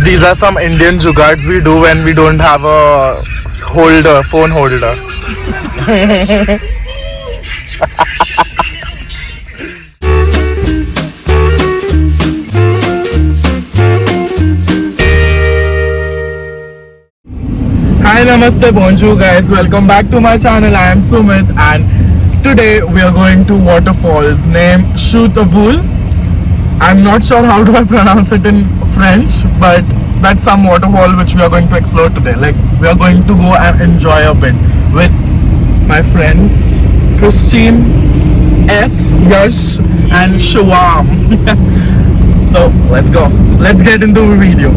These are some Indian jugards we do when we don't have a phone holder. Hi, namaste, bonjour guys. Welcome back to my channel. I am Sumit and today we are going to Waterfalls named Chute-à-Bull. I'm not sure how do I pronounce it in French, but that's some waterfall which we are going to explore today. Like, we are going to go and enjoy a bit with my friends Christine, S, Yash and Shivam. So let's go. Let's get into the video.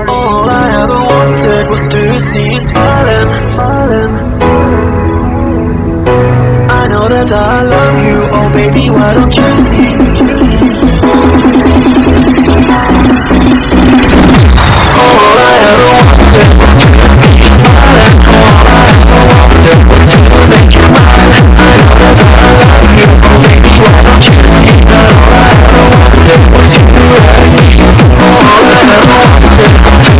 All I ever wanted was to see you smiling. I know that I love you, oh baby, why don't you see? All I ever wanted was to see you smiling. All I ever wanted was to make you mine. I know that I love you, oh baby, why don't you see? That all I ever wanted was you and me. All I ever wanted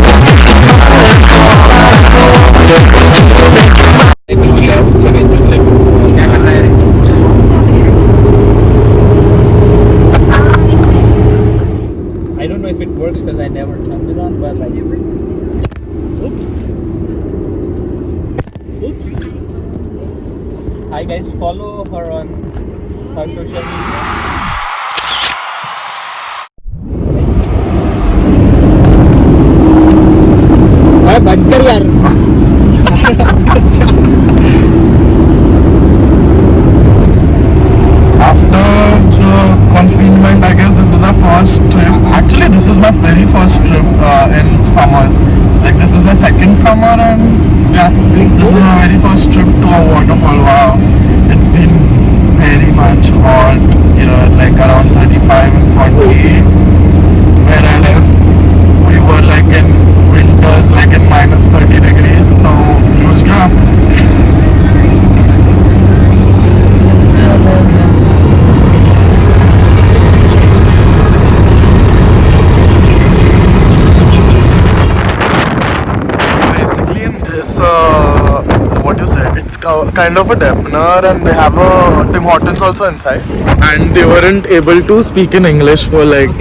was to see you smiling. All I ever wanted was to make you mine. I don't know if it works because I never turned it on, but like, oops. Hi guys, follow her on her social media. बंद कर यार. After the confinement, I guess this is our first trip. Actually, this is my very first trip in summers. Like, this is my second summer, and yeah, this is my very first trip to a waterfall. Wow, it's been very much hot here, like around 35 and 40. Whereas we were like in winters, like in minus 30 degrees. So huge gap. What you said, it's kind of a diner and they have a Tim Hortons also inside, and they weren't able to speak in English for like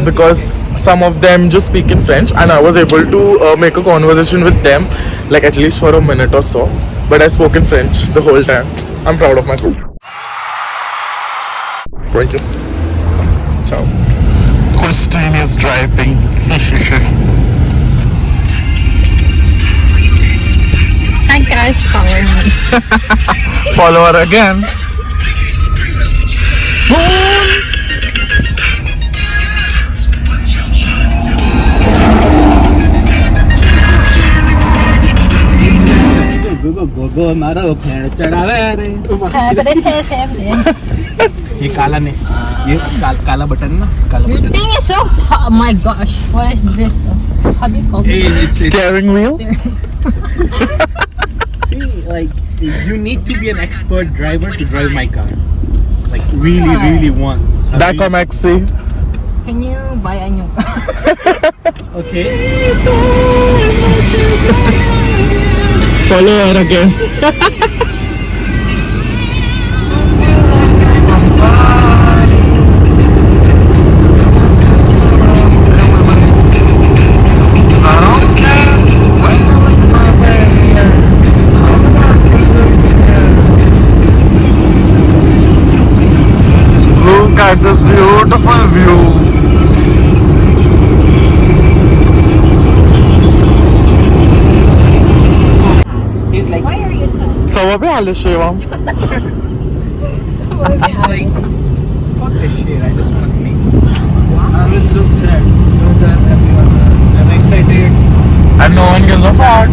because some of them just speak in French, and I was able to make a conversation with them like at least for a minute or so, but I spoke in French the whole time. I'm proud of myself. Thank you. Ciao. Christine is driving. Hi guys, follow me. Follow her again. गो मारो फेड़ चढ़ावे रे. ये काला ने ये काला button ना काला You button. think it's so hot? Oh my gosh, what is this? How do you call it? Steering wheel. See, like, you need to be an expert driver to drive my car. Like, really want. Dakar Maxi. Can you buy a new car? Okay. Follow her again. Look at this beautiful view. He's like, Why are you sad? So what be Shivam? he's like, fuck this shit, I just want to sleep. I always look sad. Know that everyone, I'm excited. And no one gives a fuck.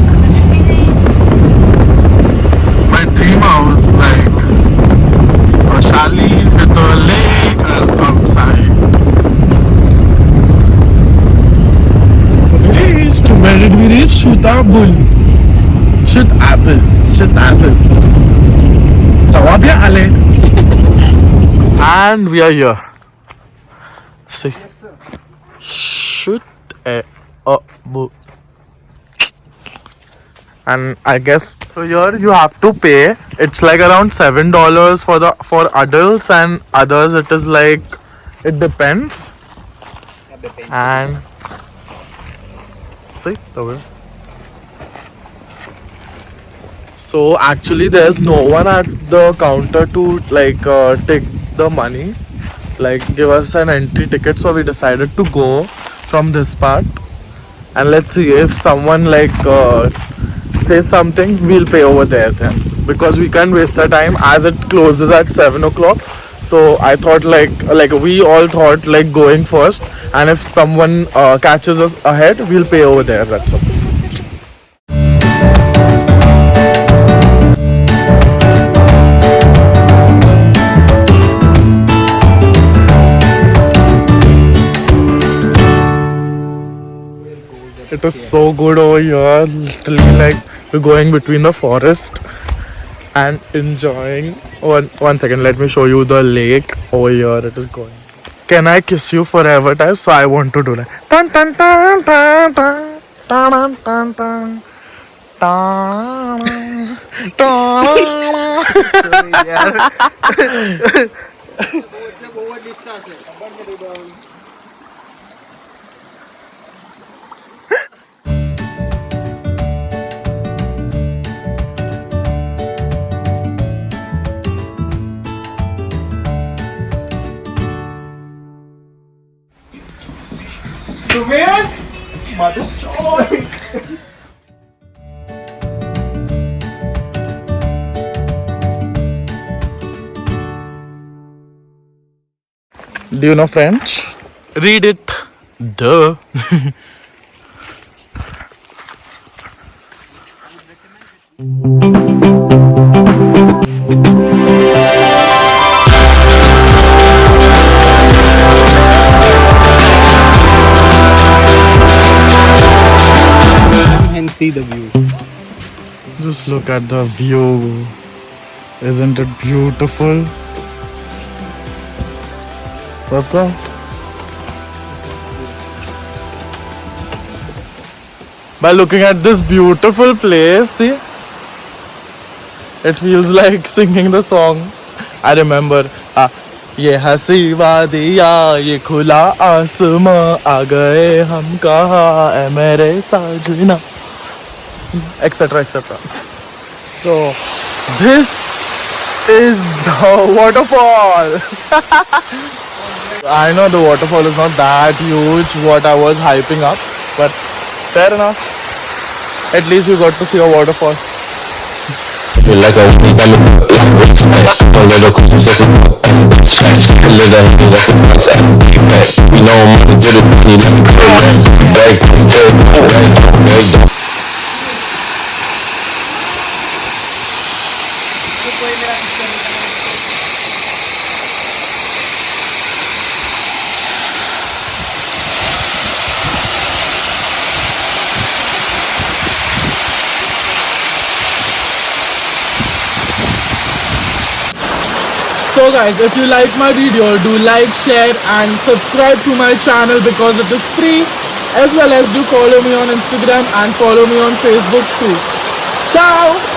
My dream house, like a chalet with a lake and outside. So we reached. Where did we reach? Chute-à-Bull. Chute-à-Bull. So we are and we are here. See. Chute-à-Bull. And I guess so here you have to pay. It's like around $7 for adults, and others it is like, it depends. And see the way. So actually there's no one at the counter to like take the money, like give us an entry ticket, so we decided to go from this part, and let's see if someone like says something, we'll pay over there then, because we can't waste our time as it closes at 7 o'clock. So I thought like we all thought like going first, and if someone catches us ahead, we'll pay over there. That's all. It is so good over here. Literally, like we're going between the forest and enjoying. One second, let me show you the lake over here. It is going. Can I kiss you forever, type? So I want to do that. Dun, dun, dun, dun, dun, dun, dun, dun, dun. Do you know French? Read it. Duh. And see the view. Just look at the view. Isn't it beautiful? Let's go. By looking at this beautiful place, see, it feels like singing the song. I remember, ये हंसी वादिया ये खुला आसमां आ गए हम कहाँ है मेरे साजना, etc etc. So this is the waterfall. I know the waterfall is not that huge what I was hyping up, but fair enough. At least you got to see a waterfall. Feel like I wanna do it, like rich mess. A little cruise is a stress. A little honey, that's a price. We know I'm gonna do the money, let me pay that. So guys, if you like my video, do like, share and subscribe to my channel because it is free, as well as do follow me on Instagram and follow me on Facebook too. Ciao!